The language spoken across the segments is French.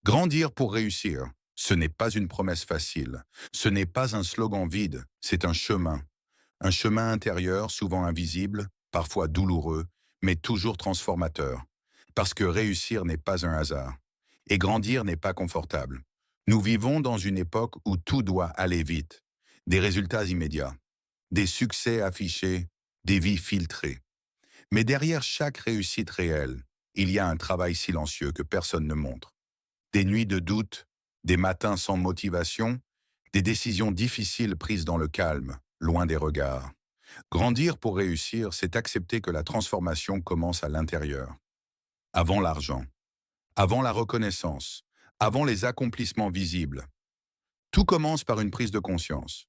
Grandir pour réussir, ce n'est pas une promesse facile. Ce n'est pas un slogan vide, c'est un chemin. Un chemin intérieur, souvent invisible, parfois douloureux, mais toujours transformateur. Parce que réussir n'est pas un hasard. Et grandir n'est pas confortable. Nous vivons dans une époque où tout doit aller vite. Des résultats immédiats, des succès affichés, des vies filtrées. Mais derrière chaque réussite réelle, il y a un travail silencieux que personne ne montre. Des nuits de doute, des matins sans motivation, des décisions difficiles prises dans le calme, loin des regards. Grandir pour réussir, c'est accepter que la transformation commence à l'intérieur. Avant l'argent, avant la reconnaissance, avant les accomplissements visibles. Tout commence par une prise de conscience.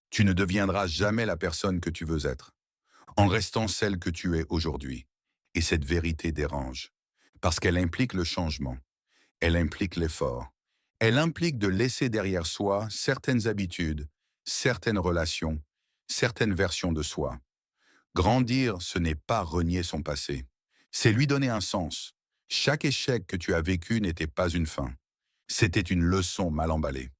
Tu ne deviendras jamais la personne que tu veux être, en restant celle que tu es aujourd'hui. Et cette vérité dérange, parce qu'elle implique le changement. Elle implique l'effort. Elle implique de laisser derrière soi certaines habitudes, certaines relations, certaines versions de soi. Grandir, ce n'est pas renier son passé. C'est lui donner un sens. Chaque échec que tu as vécu n'était pas une fin. C'était une leçon mal emballée.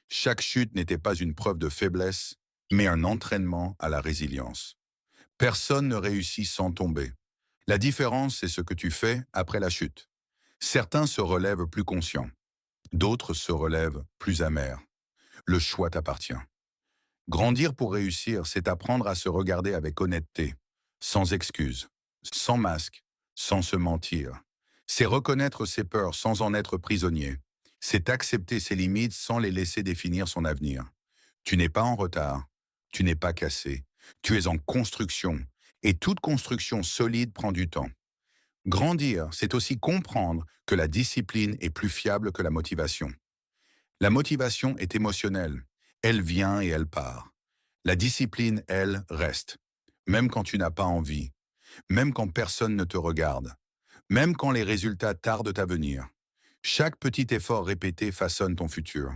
Chaque chute n'était pas une preuve de faiblesse, mais un entraînement à la résilience. Personne ne réussit sans tomber. La différence, c'est ce que tu fais après la chute. Certains se relèvent plus conscients. D'autres se relèvent plus amers. Le choix t'appartient. Grandir pour réussir, c'est apprendre à se regarder avec honnêteté, sans excuses, sans masque, sans se mentir. C'est reconnaître ses peurs sans en être prisonnier. C'est accepter ses limites sans les laisser définir son avenir. Tu n'es pas en retard, tu n'es pas cassé, tu es en construction. Et toute construction solide prend du temps. Grandir, c'est aussi comprendre que la discipline est plus fiable que la motivation. La motivation est émotionnelle. Elle vient et elle part. La discipline, elle, reste. Même quand tu n'as pas envie. Même quand personne ne te regarde. Même quand les résultats tardent à venir. Chaque petit effort répété façonne ton futur.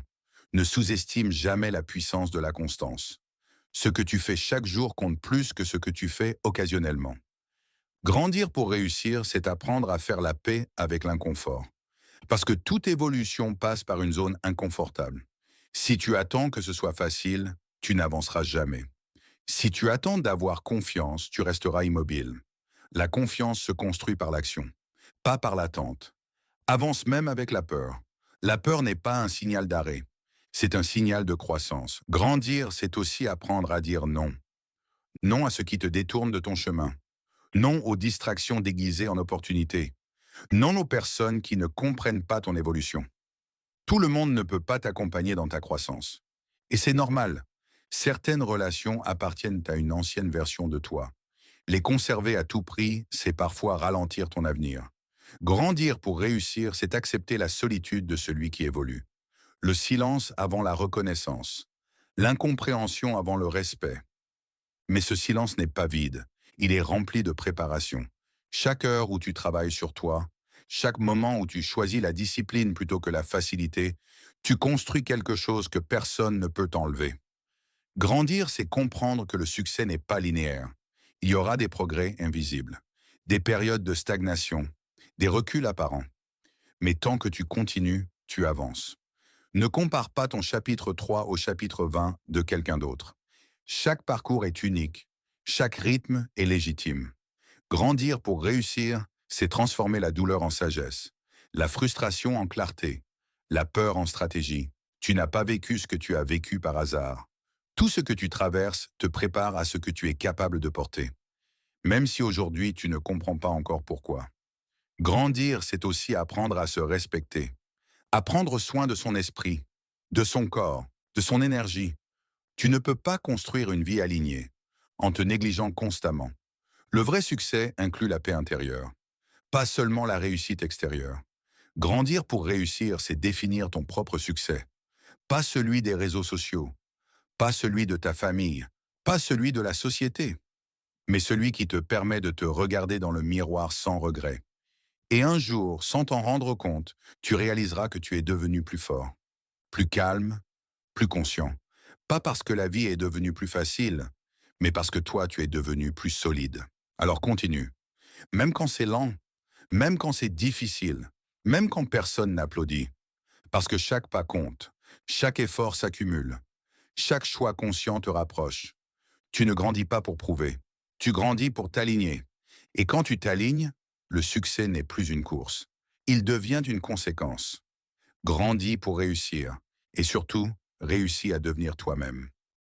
Ne sous-estime jamais la puissance de la constance. Ce que tu fais chaque jour compte plus que ce que tu fais occasionnellement. Grandir pour réussir, c'est apprendre à faire la paix avec l'inconfort. Parce que toute évolution passe par une zone inconfortable. Si tu attends que ce soit facile, tu n'avanceras jamais. Si tu attends d'avoir confiance, tu resteras immobile. La confiance se construit par l'action, pas par l'attente. Avance même avec la peur. La peur n'est pas un signal d'arrêt. C'est un signal de croissance. Grandir, c'est aussi apprendre à dire non. Non à ce qui te détourne de ton chemin. Non aux distractions déguisées en opportunités. Non aux personnes qui ne comprennent pas ton évolution. Tout le monde ne peut pas t'accompagner dans ta croissance. Et c'est normal. Certaines relations appartiennent à une ancienne version de toi. Les conserver à tout prix, c'est parfois ralentir ton avenir. Grandir pour réussir, c'est accepter la solitude de celui qui évolue. Le silence avant la reconnaissance. L'incompréhension avant le respect. Mais ce silence n'est pas vide. Il est rempli de préparation. Chaque heure où tu travailles sur toi, chaque moment où tu choisis la discipline plutôt que la facilité, tu construis quelque chose que personne ne peut t'enlever. Grandir, c'est comprendre que le succès n'est pas linéaire. Il y aura des progrès invisibles, des périodes de stagnation, des reculs apparents. Mais tant que tu continues, tu avances. Ne compare pas ton chapitre 3 au chapitre 20 de quelqu'un d'autre. Chaque parcours est unique, chaque rythme est légitime. Grandir pour réussir, c'est transformer la douleur en sagesse, la frustration en clarté, la peur en stratégie. Tu n'as pas vécu ce que tu as vécu par hasard. Tout ce que tu traverses te prépare à ce que tu es capable de porter, même si aujourd'hui tu ne comprends pas encore pourquoi. Grandir, c'est aussi apprendre à se respecter, à prendre soin de son esprit, de son corps, de son énergie. Tu ne peux pas construire une vie alignée en te négligeant constamment. Le vrai succès inclut la paix intérieure, pas seulement la réussite extérieure. Grandir pour réussir, c'est définir ton propre succès, pas celui des réseaux sociaux, pas celui de ta famille, pas celui de la société, mais celui qui te permet de te regarder dans le miroir sans regret. Et un jour, sans t'en rendre compte, tu réaliseras que tu es devenu plus fort, plus calme, plus conscient. Pas parce que la vie est devenue plus facile, mais parce que toi, tu es devenu plus solide. Alors continue. Même quand c'est lent, même quand c'est difficile, même quand personne n'applaudit. Parce que chaque pas compte, chaque effort s'accumule, chaque choix conscient te rapproche. Tu ne grandis pas pour prouver, tu grandis pour t'aligner. Et quand tu t'alignes, le succès n'est plus une course. Il devient une conséquence. Grandis pour réussir. Et surtout, réussis à devenir toi-même.